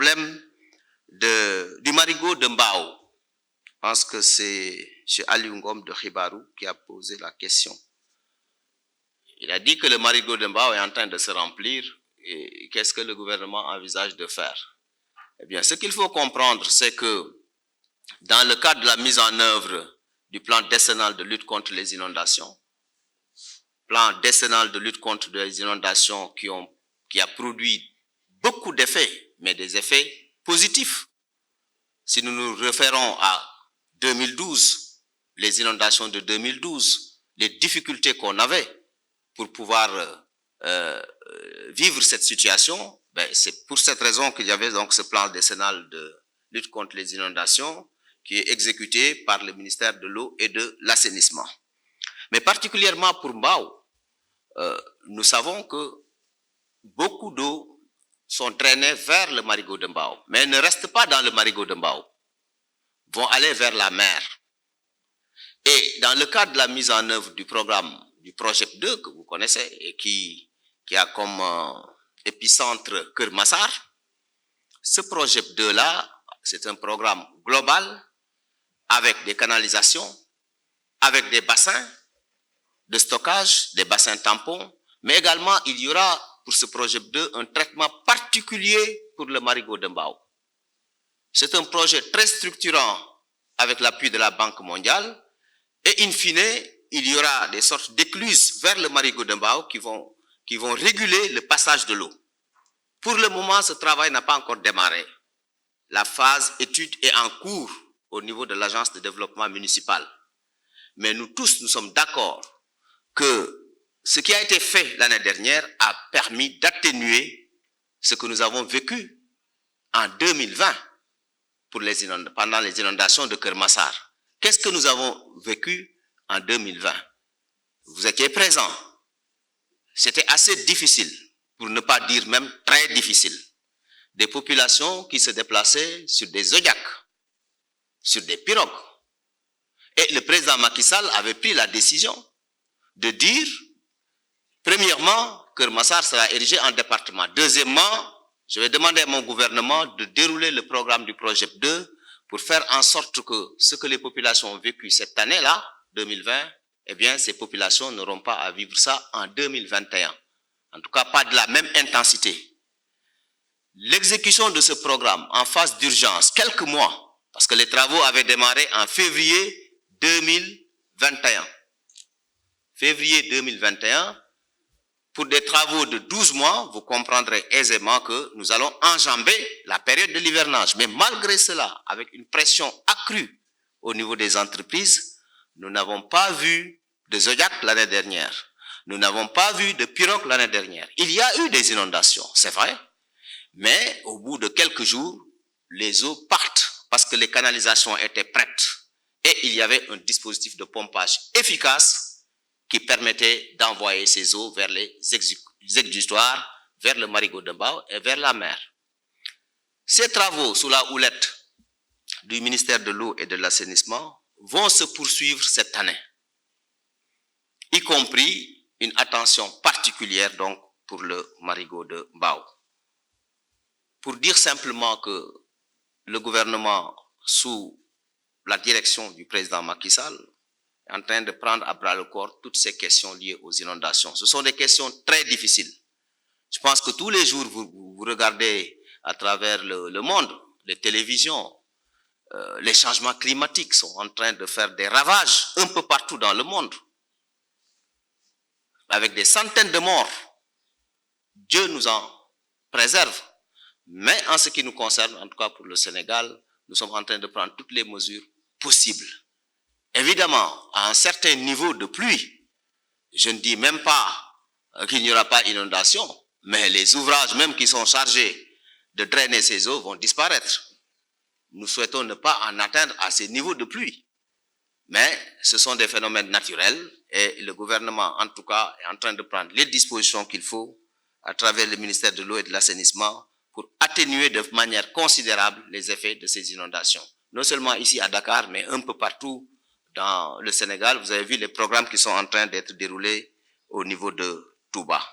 problème du marigot de Mbao. Je pense que c'est M. Ali Ngom de Khibarou qui a posé la question. Il a dit que le marigot de Mbao est en train de se remplir et qu'est-ce que le gouvernement envisage de faire? Eh bien, ce qu'il faut comprendre, c'est que dans le cadre de la mise en œuvre du plan décennal de lutte contre les inondations, plan décennal de lutte contre les inondations qui a produit beaucoup d'effets, mais des effets positifs. Si nous nous référons à 2012, les inondations de 2012, les difficultés qu'on avait pour pouvoir vivre cette situation, c'est pour cette raison qu'il y avait donc ce plan décennal de lutte contre les inondations qui est exécuté par le ministère de l'eau et de l'assainissement. Mais particulièrement pour Mbao, nous savons que beaucoup d'eau sont drainés vers le marigot de Mbao, mais ne restent pas dans le marigot de Mbao, vont aller vers la mer. Et dans le cadre de la mise en œuvre du programme, du projet 2 que vous connaissez et qui a comme épicentre Keur Massar, ce projet 2-là, c'est un programme global avec des canalisations, avec des bassins de stockage, des bassins tampons, mais également il y aura pour ce projet 2 un traitement particulier pour le marigot de Mbao. C'est un projet très structurant avec l'appui de la Banque mondiale et in fine, il y aura des sortes d'écluses vers le marigot de Mbao qui vont réguler le passage de l'eau. Pour le moment, ce travail n'a pas encore démarré. La phase étude est en cours au niveau de l'agence de développement municipal. Mais nous tous, nous sommes d'accord que ce qui a été fait l'année dernière a permis d'atténuer ce que nous avons vécu en 2020 pendant les inondations de Keur Massar. Qu'est-ce que nous avons vécu en 2020? Vous étiez présents. C'était assez difficile, pour ne pas dire même très difficile. Des populations qui se déplaçaient sur des zodiacs, sur des pirogues. Et le président Macky Sall avait pris la décision de dire, premièrement, que Keur Massar sera érigé en département. Deuxièmement, je vais demander à mon gouvernement de dérouler le programme du projet 2 pour faire en sorte que ce que les populations ont vécu cette année-là, 2020, eh bien, ces populations n'auront pas à vivre ça en 2021. En tout cas, pas de la même intensité. L'exécution de ce programme en phase d'urgence, quelques mois, parce que les travaux avaient démarré en février 2021. Février 2021, pour des travaux de 12 mois, vous comprendrez aisément que nous allons enjamber la période de l'hivernage. Mais malgré cela, avec une pression accrue au niveau des entreprises, nous n'avons pas vu de Zodiac l'année dernière. Nous n'avons pas vu de pirogue l'année dernière. Il y a eu des inondations, c'est vrai, mais au bout de quelques jours, les eaux partent parce que les canalisations étaient prêtes et il y avait un dispositif de pompage efficace qui permettait d'envoyer ces eaux vers les exutoires, vers le marigot de Mbao et vers la mer. Ces travaux sous la houlette du ministère de l'eau et de l'assainissement vont se poursuivre cette année, y compris une attention particulière donc pour le marigot de Mbao. Pour dire simplement que le gouvernement, sous la direction du président Macky Sall, est en train de prendre à bras le corps toutes ces questions liées aux inondations. Ce sont des questions très difficiles. Je pense que tous les jours, vous regardez à travers le monde, les télévisions, les changements climatiques sont en train de faire des ravages un peu partout dans le monde, avec des centaines de morts. Dieu nous en préserve. Mais en ce qui nous concerne, en tout cas pour le Sénégal, nous sommes en train de prendre toutes les mesures possibles. Évidemment, à un certain niveau de pluie, je ne dis même pas qu'il n'y aura pas d'inondation, mais les ouvrages même qui sont chargés de drainer ces eaux vont disparaître. Nous souhaitons ne pas en atteindre à ces niveaux de pluie. Mais ce sont des phénomènes naturels et le gouvernement, en tout cas, est en train de prendre les dispositions qu'il faut à travers le ministère de l'eau et de l'assainissement pour atténuer de manière considérable les effets de ces inondations. Non seulement ici à Dakar, mais un peu partout dans le Sénégal. Vous avez vu les programmes qui sont en train d'être déroulés au niveau de Touba.